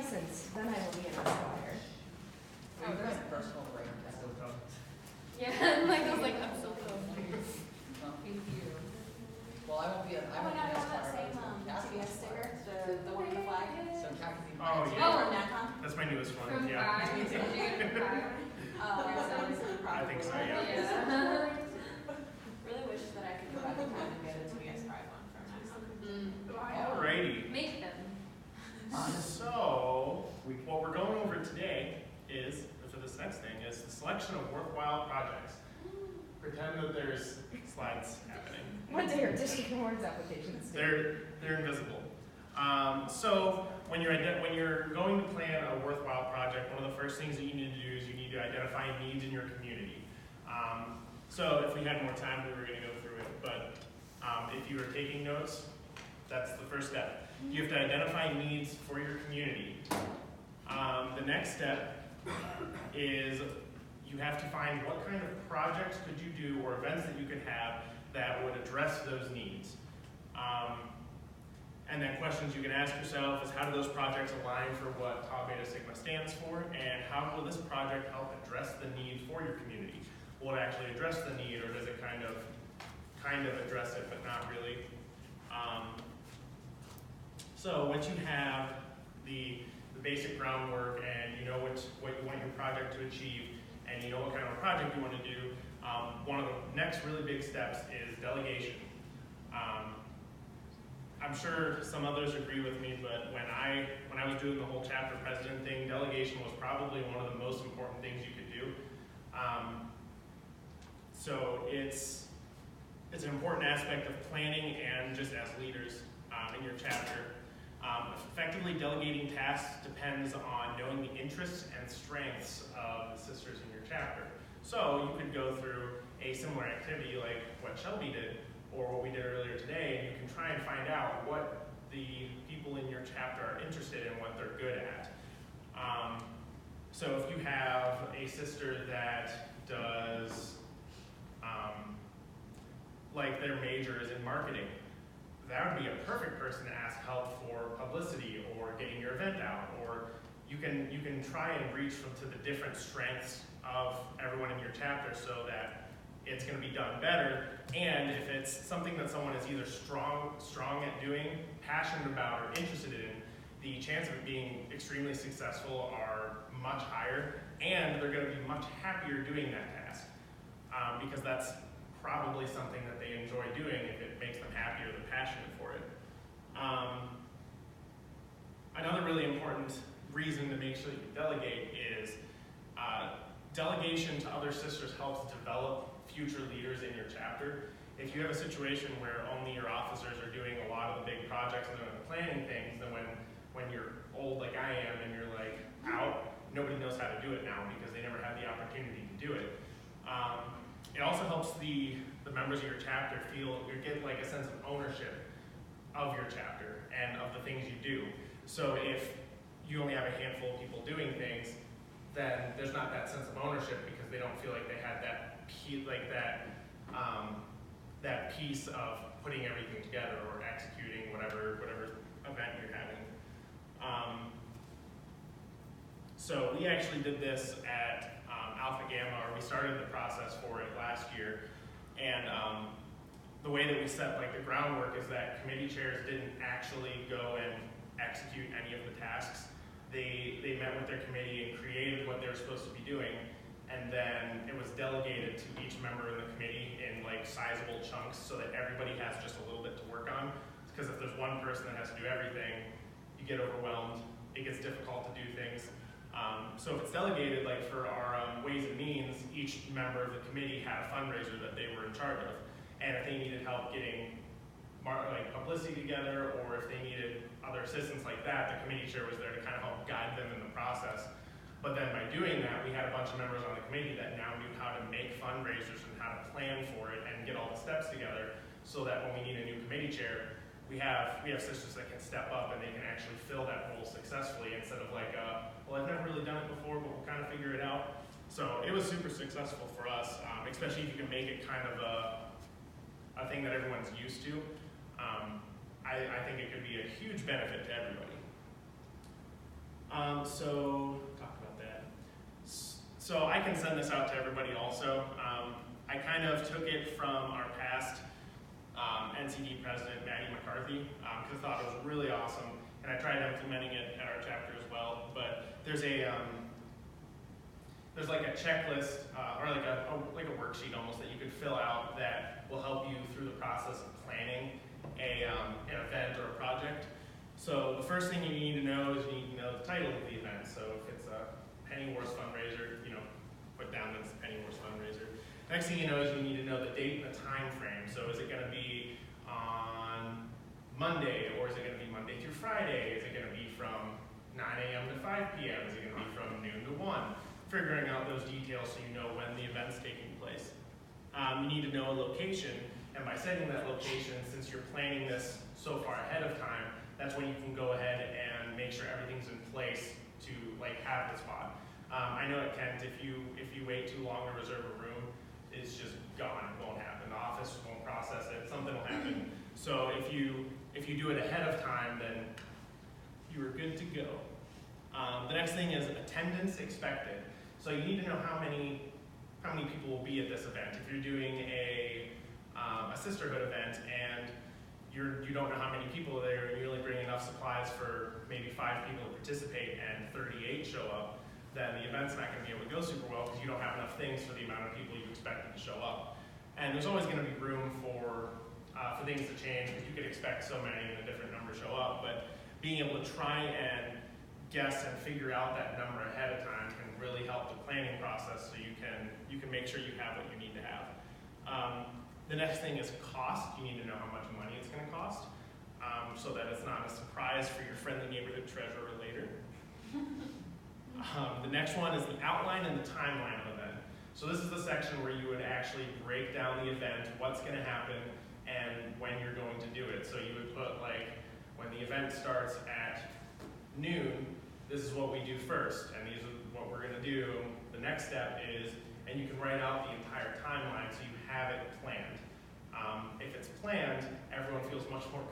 licensed, then I will be an Esquire. Oh, there's a personal rank. Yeah, Michael's like, I'm so close. Thank you. Well, I won't be an, I Oh my won't god, be I an have that Esquire, same but Cass CBS is sticker, Esquire. the one with the flag. So Cat can be Oh, mine. yeah. From NACOM. That's my newest one, From yeah. 5, did you get from 5? I think so, yeah. Yeah. Really wish that I could go back in time and get a TBS 5 one from NACOM. Alrighty. Make them. So, what we're going over today is, for this next thing, is the selection of worthwhile projects. Pretend that there's slides happening. What day are district awards applications? They're invisible. So when you're going to plan a worthwhile project, one of the first things that you need to do is you need to identify needs in your community. So if we had more time, we were going to go through it, but if you were taking notes, that's the first step. You have to identify needs for your community. The next step is you have to find what kind of projects could you do or events that you could have that would address those needs. And then questions you can ask yourself is how do those projects align for what Tau Beta Sigma stands for, and how will this project help address the need for your community? Will it actually address the need, or does it kind of address it but not really? So once you have the basic groundwork and you know what you want your project to achieve, and you know what kind of a project you want to do, one of the next really big steps is delegation. I'm sure some others agree with me, but when I was doing the whole chapter president thing, delegation was probably one of the most important things you could do. So it's an important aspect of planning and just as leaders in your chapter. Effectively delegating tasks depends on knowing the interests and strengths of the sisters in your chapter. So you could go through a similar activity like what Shelby did, or what we did earlier today, and you can try and find out what the people in your chapter are interested in, what they're good at. So if you have a sister that does, like their major is in marketing, that would be a perfect person to ask help for publicity or getting your event out, or you can try and reach to the different strengths of everyone in your chapter so that it's going to be done better. And if it's something that someone is either strong at doing, passionate about, or interested in, the chance of it being extremely successful are much higher, and they're going to be much happier doing that task because that's probably something that they enjoy doing if it makes them happy or they're passionate for it. Another really important reason to make sure you can delegate is delegation to other sisters helps develop future leaders in your chapter. If you have a situation where only your officers are doing a lot of the big projects and they're planning things, then when you're old like I am and you're like out, nobody knows how to do it now because they never had the opportunity to do it. It also helps the members of your chapter get like a sense of ownership of your chapter and of the things you do. So if you only have a handful of people doing things, then there's not that sense of ownership because they don't feel like they had that piece of putting everything together or executing whatever event you're having. So we actually did this at Alpha Gamma, or we started the process for it last year, and the way that we set like the groundwork is that committee chairs didn't actually go and execute any of the tasks. They met with their committee and created what they were supposed to be doing, and then it was delegated to each member in the committee in like sizable chunks so that everybody has just a little bit to work on. Because if there's one person that has to do everything, you get overwhelmed, it gets difficult to do things. So if it's delegated, like for our Ways and Means, each member of the committee had a fundraiser that they were in charge of. And if they needed help getting like publicity together, or if they needed other assistance like that, the committee chair was there to kind of help guide them in the process. But then by doing that, we had a bunch of members on the committee that now knew how to make fundraisers and how to plan for it and get all the steps together, so that when we need a new committee chair, we have sisters that can step up and they can actually fill that role successfully instead of like, well, I've never really done it before, but we'll kind of figure it out. So it was super successful for us, especially if you can make it kind of a thing that everyone's used to. I think it could be a huge benefit to everybody. So talk about that. So I can send this out to everybody also. I kind of took it from our past NCD president, Maddie McCarthy, because I thought it was really awesome, and I tried implementing it at our chapter as well. But there's like a checklist or like a worksheet almost that you could fill out that will help you through the process of planning an event or a project. So the first thing you need to know is you need to know the title of the event. So if it's a Penny Wars fundraiser, put down that it's a Penny Wars fundraiser. Next thing you know is you need to know the date and the time frame. So is it going to be on Monday, or is it going to be Monday through Friday? Is it going to be from 9 a.m. to 5 p.m.? Is it going to be from noon to 1? Figuring out those details so you know when the event's taking place. You need to know a location, and by setting that location, since you're planning this so far ahead of time, that's when you can go ahead and make sure everything's in place to have the spot. I know at Kent, if you wait too long to reserve a room, it's just gone. It won't happen. The office won't process it. Something will happen. So if you do it ahead of time, then you are good to go. The next thing is attendance expected. So you need to know how many people will be at this event. If you're doing a sisterhood event and you don't know how many people are there, and you only bring enough supplies for maybe 5 people to participate and 38 show up, then the event's not going to be able to go super well because you don't have enough things for the amount of people you expected to show up. And there's always going to be room for things to change, because you could expect so many and a different number show up. But being able to try and guess and figure out that number ahead of time can really help the planning process, so you can make sure you have what you need to have. The next thing is cost. You need to know how much money it's going to cost, so that it's not a surprise for your friendly neighborhood treasurer later. The next one is the outline and the timeline of the event. So this is the section where you would actually break down the event, what's going to happen, and when you're going to do it. So you would put when the event starts at noon, this is what we do first, and these are what we're going to do. The next step is, and you can write out the entire timeline so you have it planned. If it's planned, everyone feels much more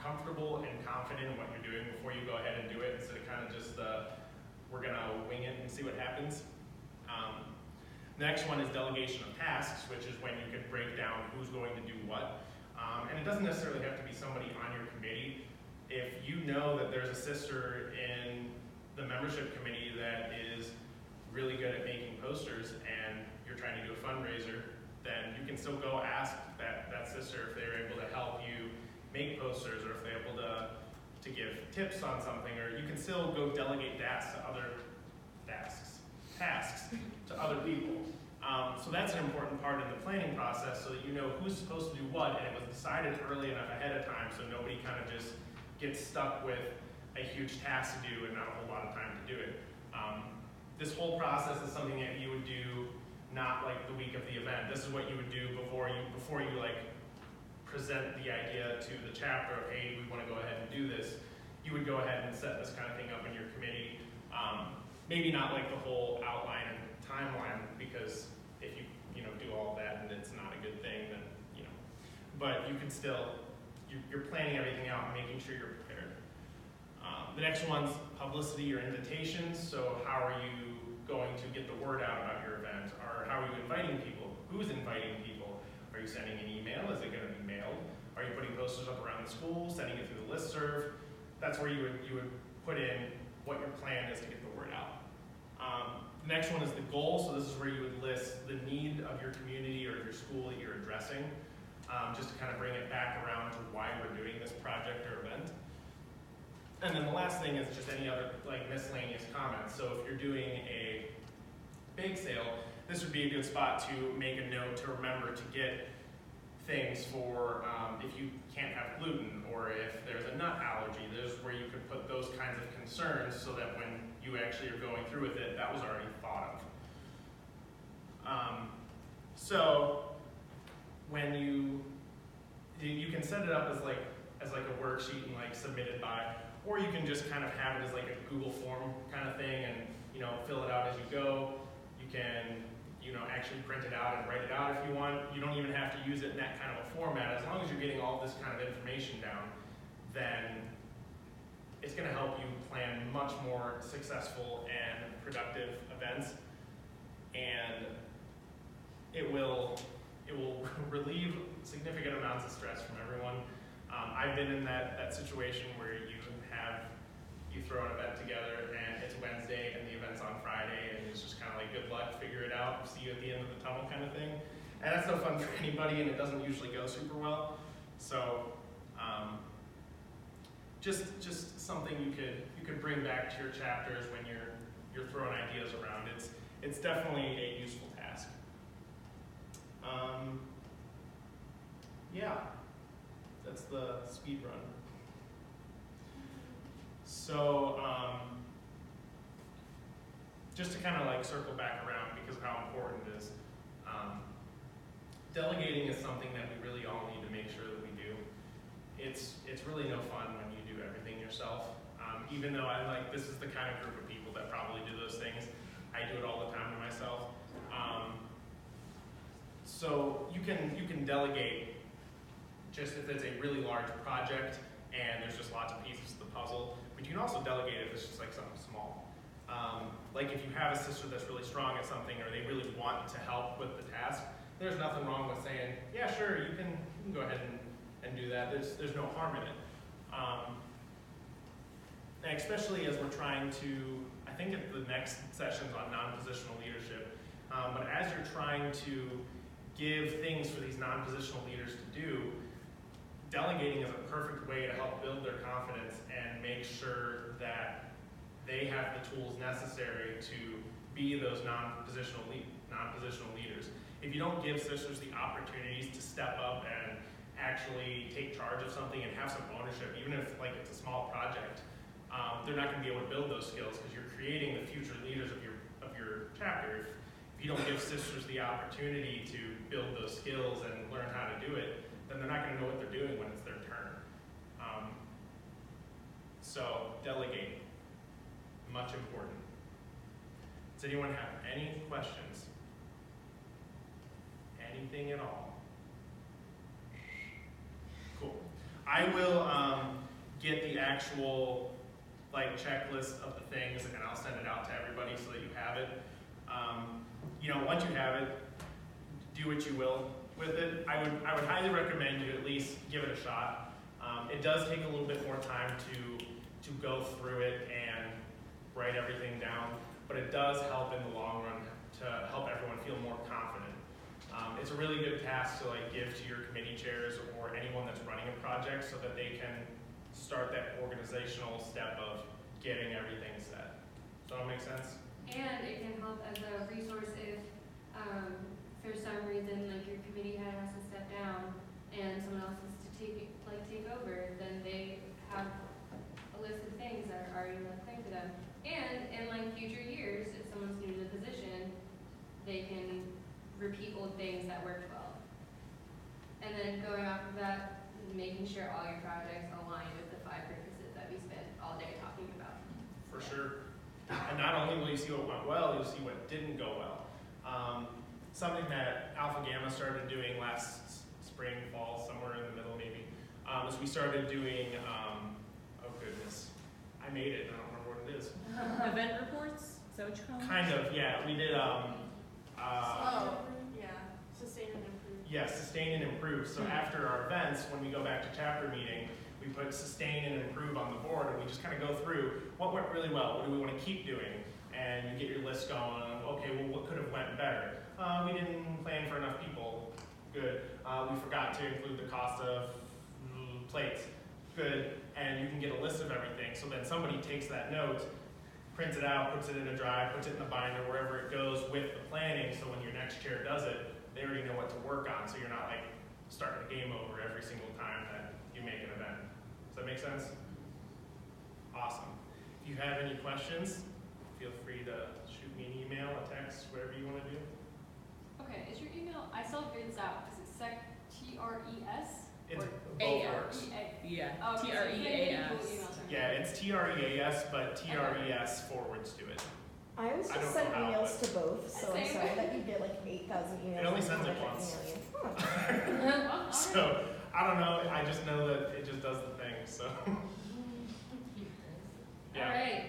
comfortable and confident in what you're doing before you go ahead and do it, instead of kind of just we're going to wing it and see what happens. The next one is delegation of tasks, which is when you can break down who's going to do what. And it doesn't necessarily have to be somebody on your committee. If you know that there's a sister in the membership committee that is really good at making posters and you're trying to do a fundraiser, then you can still go ask that sister if they're able to help you make posters, or if they're able to give tips on something, or you can still go delegate tasks to other people. So that's an important part in the planning process, so that you know who's supposed to do what, and it was decided early enough ahead of time so nobody kind of just gets stuck with a huge task to do and not a whole lot of time to do it. This whole process is something that you would do not the week of the event. This is what you would do before you present the idea to the chapter of, hey, we want to go ahead and do this. You would go ahead and set this kind of thing up in your committee. Maybe not the whole outline and timeline, because if you do all that and it's not a good thing, then but you can still, you're planning everything out and making sure you're prepared. The next one's publicity or invitations. So how are you going to get the word out about your event? Or how are you inviting people? Who's inviting people? Are you sending an email? Is it going to be mailed? Are you putting posters up around the school, sending it through the listserv? That's where you would put in what your plan is to get the word out. The next one is the goal. So this is where you would list the need of your community or your school that you're addressing, just to kind of bring it back around to why we're doing this project or event. And then the last thing is just any other miscellaneous comments. So if you're doing a bake sale, this would be a good spot to make a note to remember to get things for if you can't have gluten, or if there's a nut allergy. There's where you could put those kinds of concerns, so that when you actually are going through with it, that was already thought of. So when you can set it up as a worksheet and submit it by, or you can just kind of have it as a Google form kind of thing, and fill it out as you go. You can actually print it out and write it out if you want. You don't even have to use it in that kind of a format. As long as you're getting all this kind of information down, then it's going to help you plan much much more successful and productive events, and it will relieve significant amounts of stress from everyone. I've been in that situation where you throw an event together and it's Wednesday and the event's on Friday, and it's just kind of like, good luck, figure it out, see you at the end of the tunnel kind of thing. And that's no fun for anybody, and it doesn't usually go super well. So just something you could bring back to your chapters when you're throwing ideas around. It's definitely a useful task. Yeah, that's the speed run. So just to kind of like circle back around because of how important it is, delegating is something that we really all need to make sure that we do. It's really no fun when you do everything yourself. Even though this is the kind of group of people that probably do those things, I do it all the time to myself. So you can delegate just if it's a really large project and there's just lots of pieces of the puzzle. But you can also delegate if it's just like something small. Like if you have a sister that's really strong at something or they really want to help with the task, there's nothing wrong with saying, yeah, sure, you can go ahead and do that. There's no harm in it. And especially as we're trying to, I think at the next session's on non-positional leadership, but as you're trying to give things for these non-positional leaders to do, delegating is a perfect way to help build their confidence and make sure that they have the tools necessary to be those non-positional leaders. If you don't give sisters the opportunities to step up and actually take charge of something and have some ownership, even if like it's a small project, they're not going to be able to build those skills because you're creating the future leaders of your chapter. If you don't give sisters the opportunity to build those skills and learn how to do it, then they're not going to know what they're doing when it's their turn. So delegate, much important. Does anyone have any questions? Anything at all? Cool. I will get the actual checklist of the things and I'll send it out to everybody so that you have it. Once you have it, do what you will with it. I would highly recommend you at least give it a shot. It does take a little bit more time to go through it and write everything down, but it does help in the long run to help everyone feel more confident. It's a really good task to give to your committee chairs or anyone that's running a project so that they can start that organizational step of getting everything set. Does that all make sense? And it can help as a resource if, for some reason, your committee head has to step down and someone else has to take over, then they have a list of things that are already planned for them. And in future years, if someone's new to the position, they can repeat old things that worked well. And then going off of that, making sure all your projects align with the 5 purposes that we spent all day talking about. For sure. And not only will you see what went well, you'll see what didn't go well. Something that Alpha Gamma started doing last spring, fall, somewhere in the middle maybe, is we started doing, oh goodness, I made it, I don't remember what it is. Event reports? Is that what you call them? Kind of, yeah. We did, Sustain and improve. yeah, sustain and improve. So after our events, when we go back to chapter meeting, we put sustain and improve on the board, and we just kind of go through what went really well, what do we want to keep doing, and you get your list going. Okay, well, what could have went better? We didn't plan for enough people. Good. We forgot to include the cost of plates. Good. And you can get a list of everything. So then somebody takes that note, prints it out, puts it in a drive, puts it in the binder, wherever it goes with the planning. So when your next chair does it, they already know what to work on. So you're not starting a game over every single time that you make an event. Does that make sense? Awesome. If you have any questions, feel free to shoot me an email, a text, whatever you want to do. Okay, is your email, I still figured this out, is it TRES? It's Or both works. Yeah. Oh, okay, so you can get TREAS. emails from Yeah, me. it's TREAS, but TRES forwards to it. I always I just don't send know how, emails to both, so I'm Same. sorry that you get 8,000 emails. It only and sends it contact once. emailing you. Huh. Well, all right. So, I don't know, I just know that it just does the thing, so. All Yeah. right,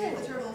Save the turtle